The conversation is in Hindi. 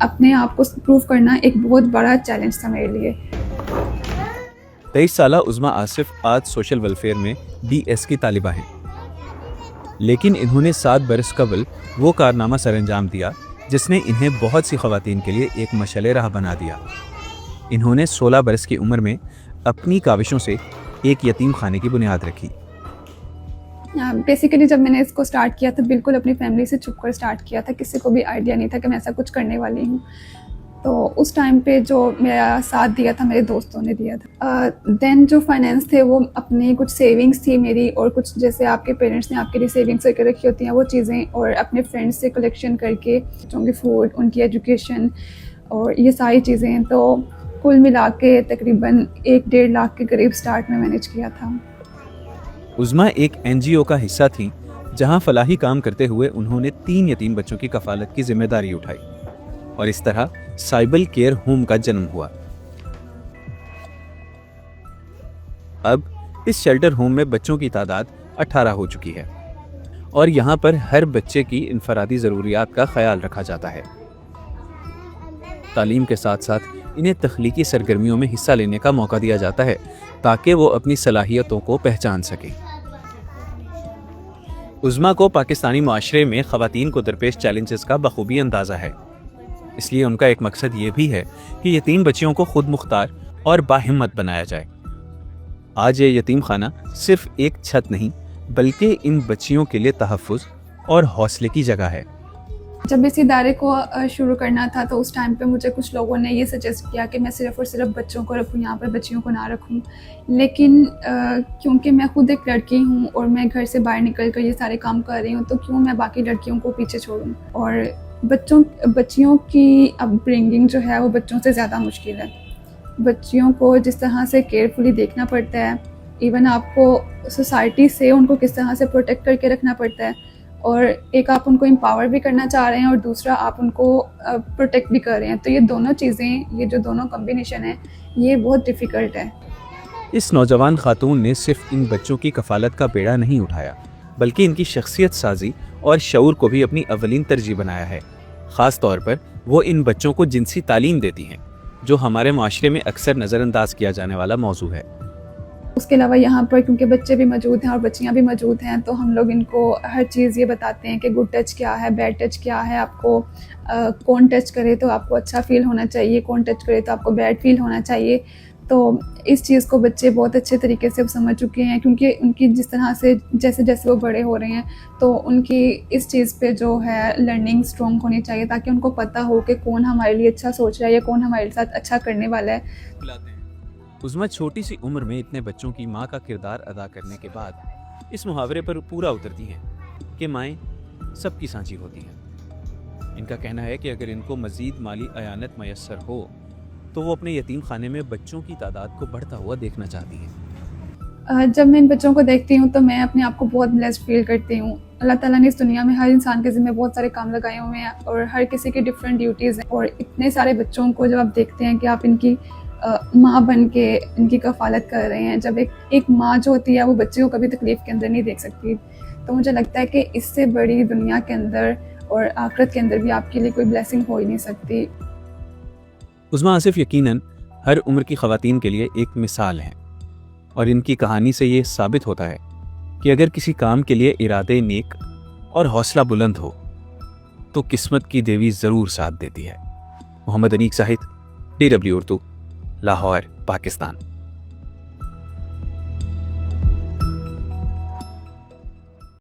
अपने आप को प्रूव करना एक बहुत बड़ा चैलेंज था मेरे लिए। 23 साला उज़्मा आसिफ आज सोशल वेलफेयर में BS की तालिबा हैं, लेकिन इन्होंने 7 बरस कबल वो कारनामा सरअंजाम दिया जिसने इन्हें बहुत सी ख़वातीन के लिए एक मशअले राह बना दिया। इन्होंने 16 बरस की उम्र में अपनी काविशों से एक यतीम खाने की बुनियाद रखी। बेसिकली जब मैंने इसको स्टार्ट किया था बिल्कुल अपनी फैमिली से छुप कर स्टार्ट किया था, किसी को भी आइडिया नहीं था कि मैं ऐसा कुछ करने वाली हूँ। तो उस टाइम पे जो मेरा साथ दिया था मेरे दोस्तों ने दिया था। देन जो फाइनेंस थे वो अपनी कुछ सेविंग्स थी मेरी, और कुछ जैसे आपके पेरेंट्स ने आपके लिए सेविंग्स करके रखी होती हैं वो चीज़ें, और अपने फ्रेंड्स से कलेक्शन करके बच्चों की फूड, उनकी एजुकेशन और ये सारी चीज़ें, तो कुल मिला के तकरीबन 1-1.5 लाख के करीब स्टार्ट में मैनेज किया था। उज़्मा एक NGO का हिस्सा थी जहां फलाही काम करते हुए उन्होंने 3 यतीम बच्चों की कफालत की जिम्मेदारी उठाई, और इस तरह साइबल केयर होम का जन्म हुआ। अब इस शेल्टर होम में बच्चों की तादाद 18 हो चुकी है, और यहाँ पर हर बच्चे की इनफरादी ज़रूरियात का ख्याल रखा जाता है। तालीम के साथ साथ इन्हें तख्लीकी सरगर्मियों में हिस्सा लेने का मौका दिया जाता है ताकि वो अपनी सलाहियतों को पहचान सकें। उज़्मा को पाकिस्तानी माशरे में ख़वातीन को दरपेश चैलेंजेस का बखूबी अंदाज़ा है, इसलिए उनका एक मकसद ये भी है कि यतीम बच्चियों को खुद मुख्तार और बाहिम्मत बनाया जाए। आज ये यतीम खाना सिर्फ एक छत नहीं बल्कि इन बच्चियों के लिए तहफ़्फ़ुज़ और हौसले की जगह है। जब इस इदारे को शुरू करना था तो उस टाइम पे मुझे कुछ लोगों ने ये सजेस्ट किया कि मैं सिर्फ़ और सिर्फ बच्चों को रखूँ, यहाँ पर बच्चियों को ना रखूँ। लेकिन क्योंकि मैं खुद एक लड़की हूँ और मैं घर से बाहर निकल कर ये सारे काम कर रही हूँ, तो क्यों मैं बाकी लड़कियों को पीछे छोड़ूँ। और बच्चियों की अपब्रिंगिंग जो है वो बच्चों से ज़्यादा मुश्किल है। बच्चियों को जिस तरह से केयरफुली देखना पड़ता है, इवन आपको सोसाइटी से उनको किस तरह से प्रोटेक्ट करके रखना पड़ता है, और एक आप उनको एम्पावर भी करना चाह रहे हैं और दूसरा आप उनको प्रोटेक्ट भी कर रहे हैं, तो ये दोनों चीज़ें, ये जो दोनों कॉम्बिनेशन है ये बहुत डिफ़िकल्ट है। इस नौजवान खातून ने सिर्फ इन बच्चों की कफालत का बेड़ा नहीं उठाया बल्कि इनकी शख्सियत साजी और शऊर को भी अपनी अवलीन तरजीह बनाया है। ख़ास तौर पर वो इन बच्चों को जिनसी तालीम देती हैं, जो हमारे माशरे में अक्सर नज़रअंदाज किया जाने वाला मौजू है। उसके अलावा यहाँ पर क्योंकि बच्चे भी मौजूद हैं और बच्चियाँ भी मौजूद हैं, तो हम लोग इनको हर चीज़ ये बताते हैं कि गुड टच क्या है, बैड टच क्या है। आपको कौन टच करे तो आपको अच्छा फ़ील होना चाहिए, कौन टच करे तो आपको बैड फील होना चाहिए। तो इस चीज़ को बच्चे बहुत अच्छे तरीके से समझ चुके हैं, क्योंकि उनकी जिस तरह से जैसे जैसे वो बड़े हो रहे हैं तो उनकी इस चीज़ पे जो है लर्निंग स्ट्रॉन्ग होनी चाहिए, ताकि उनको पता हो कि कौन हमारे लिए अच्छा सोच रहा है या कौन हमारे साथ अच्छा करने वाला है। उज़्मा छोटी सी उम्र में इतने बच्चों की माँ का किरदार अदा करने के बाद इस मुहावरे पर पूरा उतरती हैं कि माएँ सबकी सांची होती हैं। इनका कहना है कि अगर इनको मज़ीद माली अयानत मैसर हो तो वो अपने यतीम खाने में बच्चों की तादाद को बढ़ता हुआ देखना चाहती हैं। जब मैं इन बच्चों को देखती हूँ तो मैं अपने आप को बहुत ब्लेस्ड फील करती हूँ। अल्लाह ताला ने इस दुनिया में हर इंसान के ज़िम्मे बहुत सारे काम लगाए हुए हैं और हर किसी की डिफरेंट ड्यूटीज़ हैं, और इतने सारे बच्चों को जब आप देखते हैं कि आप इनकी माँ बन के इनकी कफ़ालत कर रहे हैं, जब एक माँ जो होती है वो बच्चे को कभी तकलीफ़ के अंदर नहीं देख सकती, तो मुझे लगता है कि इससे बड़ी दुनिया के अंदर और आखिरत के अंदर भी आपके लिए कोई ब्लेसिंग हो ही नहीं सकती। उज़्मा आसिफ यकीनन हर उम्र की ख़वातीन के लिए एक मिसाल है, और इनकी कहानी से ये साबित होता है कि अगर किसी काम के लिए इरादे नेक और हौसला बुलंद हो तो किस्मत की देवी ज़रूर साथ देती है। मोहम्मद अनीक साहिद, DW उर्दू, लाहौर, पाकिस्तान।